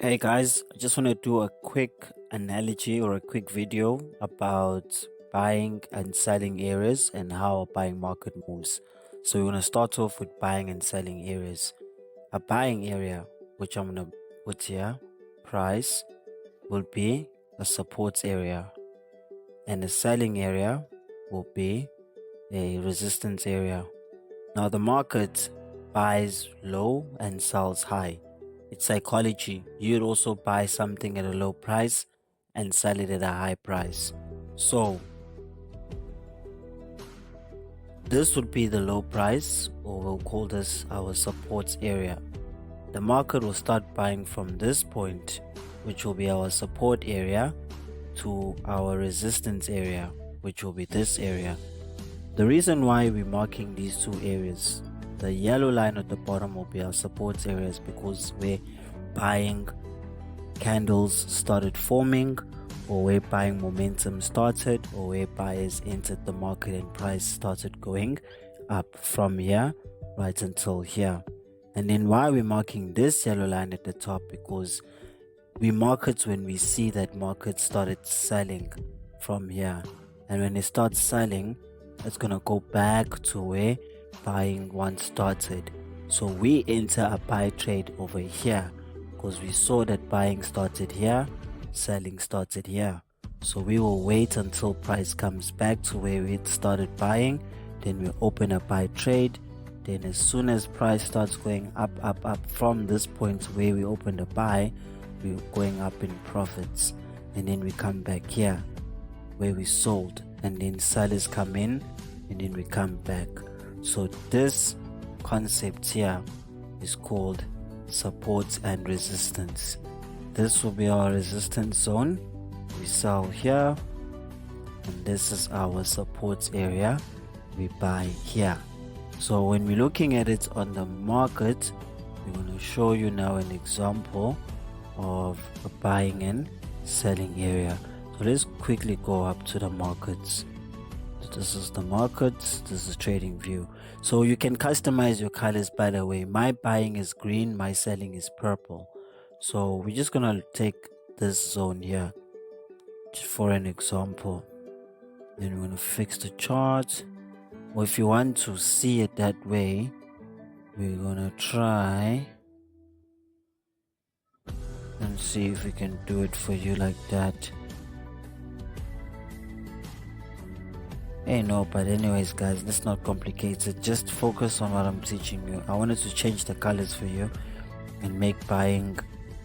Hey guys, I just want to do a quick analogy or a quick video about buying and selling areas and how a buying market moves. So we're going to start off with buying and selling areas. A buying area, which I'm going to put here, price, will be a support area, and a selling area will be a resistance area. Now the market buys low and sells high. It's psychology. You'd also buy something at a low price and sell it at a high price. So this would be the low price, or we'll call this our support area. The market will start buying from this point, which will be our support area, to our resistance area, which will be this area. The reason why we're marking these two areas, the yellow line at the bottom will be our support areas, because where buying candles started forming, or where buying momentum started, or where buyers entered the market and price started going up from here right until here. And then why we're marking this yellow line at the top, because we mark it when we see that market started selling from here, and when it starts selling, it's gonna go back to where buying once started. So we enter a buy trade over here, because we saw that buying started here, selling started here. So we will wait until price comes back to where we started buying, then we open a buy trade. Then as soon as price starts going up from this point where we opened a buy, we're going up in profits. And then we come back here where we sold, and then sellers come in, and then we come back. So this concept here is called support and resistance. This will be our resistance zone. We sell here, and this is our support area. We buy here. So when we're looking at it on the market, we're going to show you now an example of a buying and selling area. So let's quickly go up to the markets. So this is the markets, this is trading view. So you can customize your colors, by the way. My buying is green, my selling is purple. So we're just gonna take this zone here just for an example. Then we're gonna fix the chart. Or if you want to see it that way, we're gonna try and see if we can do it for you like that. Hey, no, but anyways guys, let's not complicate it. Just focus on what I'm teaching you. I wanted to change the colors for you and make buying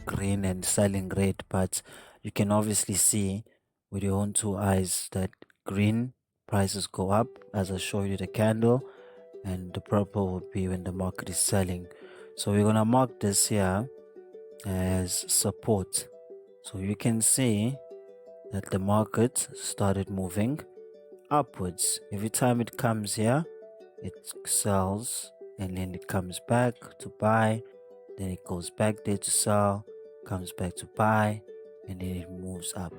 green and selling red, but you can obviously see with your own two eyes that green prices go up as I show you the candle, and the purple would be when the market is selling. So we're gonna mark this here as support. So you can see that the market started moving upwards. Every time it comes here, it sells, and then it comes back to buy, then it goes back there to sell, comes back to buy, and then it moves up.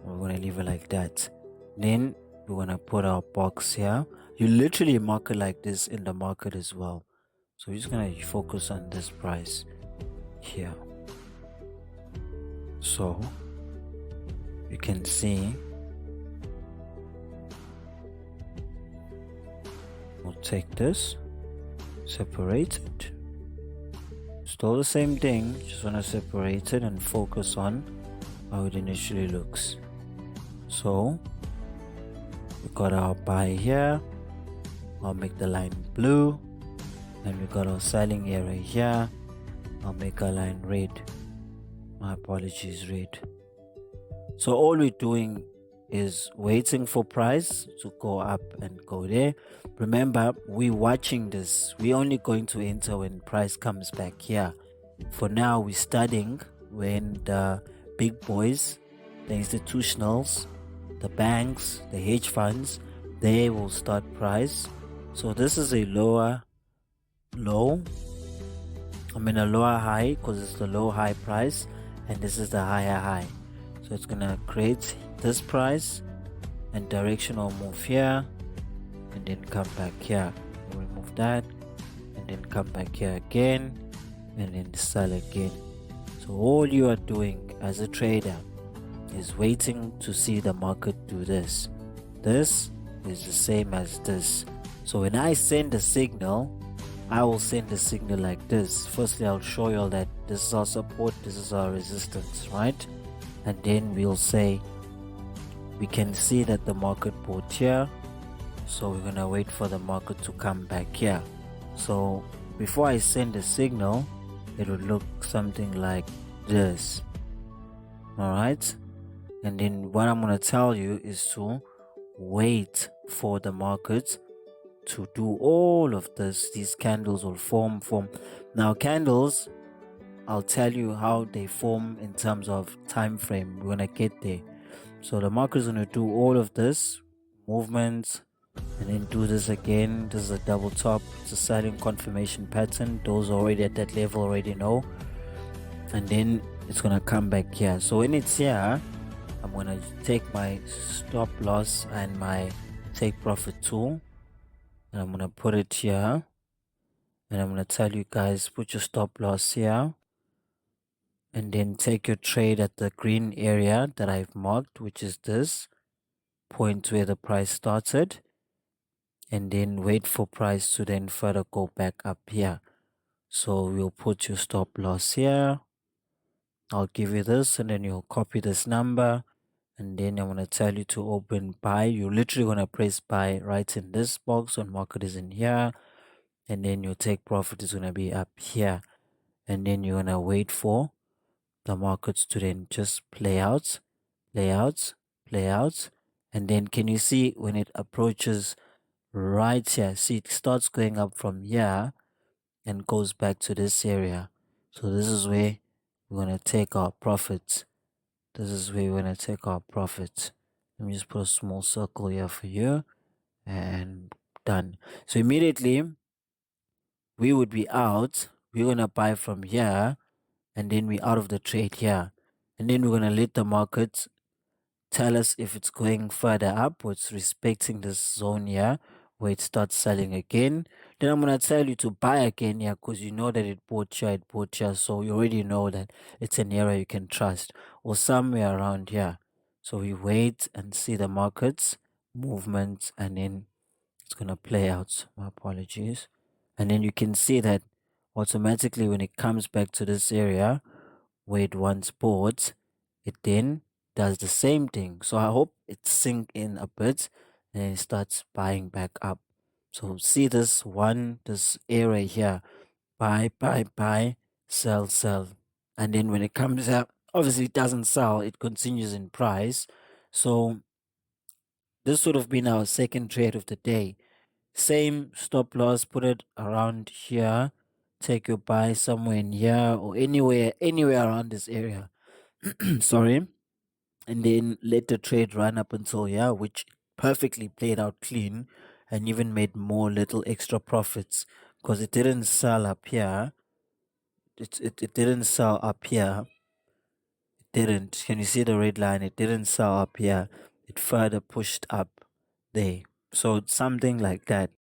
We're going to leave it like that. Then we're going to put our box here. You literally mark it like this in the market as well. So we're just going to focus on this price here. So you can see, we'll take this, separate it. Still the same thing, just want to separate it and focus on how it initially looks. So we got our buy here. I'll make the line blue, and we got our selling area here. I'll make our line red. My apologies, red. So all we're doing is waiting for price to go up and go there. Remember, we're watching this. We're only going to enter when price comes back here. For now, we're studying when the big boys, the institutionals, the banks, the hedge funds, they will start price. So this is a lower low, a lower high, because it's the low high price, and this is the higher high. So it's gonna create this price and directional move here, and then come back here. Remove that, and then come back here again, and then sell again. So all you are doing as a trader is waiting to see the market do this. This is the same as this. So when I send a signal, I will send a signal like this. Firstly, I'll show you all that this is our support, this is our resistance, right? And then we'll say we can see that the market bought here, so we're gonna wait for the market to come back here. So before I send a signal, it would look something like this. All right, and then what I'm gonna tell you is to wait for the market to do all of this. These candles will form. Now candles, I'll tell you how they form in terms of time frame. We're gonna get there. So the market is gonna do all of this movements and then do this again. This is a double top. It's a silent confirmation pattern. Those already at that level already know. And then it's gonna come back here. So when it's here, I'm gonna take my stop loss and my take profit tool, and I'm gonna put it here, and I'm gonna tell you guys, put your stop loss here, and then take your trade at the green area that I've marked, which is this point where the price started, and then wait for price to then further go back up here. So we'll put your stop loss here. I'll give you this, and then you'll copy this number, and then I'm going to tell you to open buy. You're literally going to press buy right in this box when market is in here, and then your take profit is going to be up here, and then you're going to wait for the markets to then just play out, play out, play out. And then can you see when it approaches right here, see it starts going up from here and goes back to this area. So this is where we're going to take our profits. This is where we're going to take our profits. Let me just put a small circle here for you, and done. So immediately we would be out. We're going to buy from here, and then we out of the trade here. And then we're going to let the market tell us if it's going further up or it's respecting this zone here where it starts selling again. Then I'm going to tell you to buy again here, because you know that it bought here. So you already know that it's an area you can trust, or somewhere around here. So we wait and see the markets movements, and then it's going to play out. My apologies. And then you can see that automatically when it comes back to this area where it once bought, it then does the same thing. So I hope it sink in a bit and then it starts buying back up. So see this area here, buy, sell, sell. And then when it comes up, obviously it doesn't sell, it continues in price. So this would have been our second trade of the day. Same stop loss, put it around here, take your buy somewhere in here or anywhere around this area. Sorry. And then let the trade run up until here, which perfectly played out clean and even made more little extra profits, because it didn't sell up here. It didn't sell up here. It didn't. Can you see the red line? It didn't sell up here. It further pushed up there. So something like that.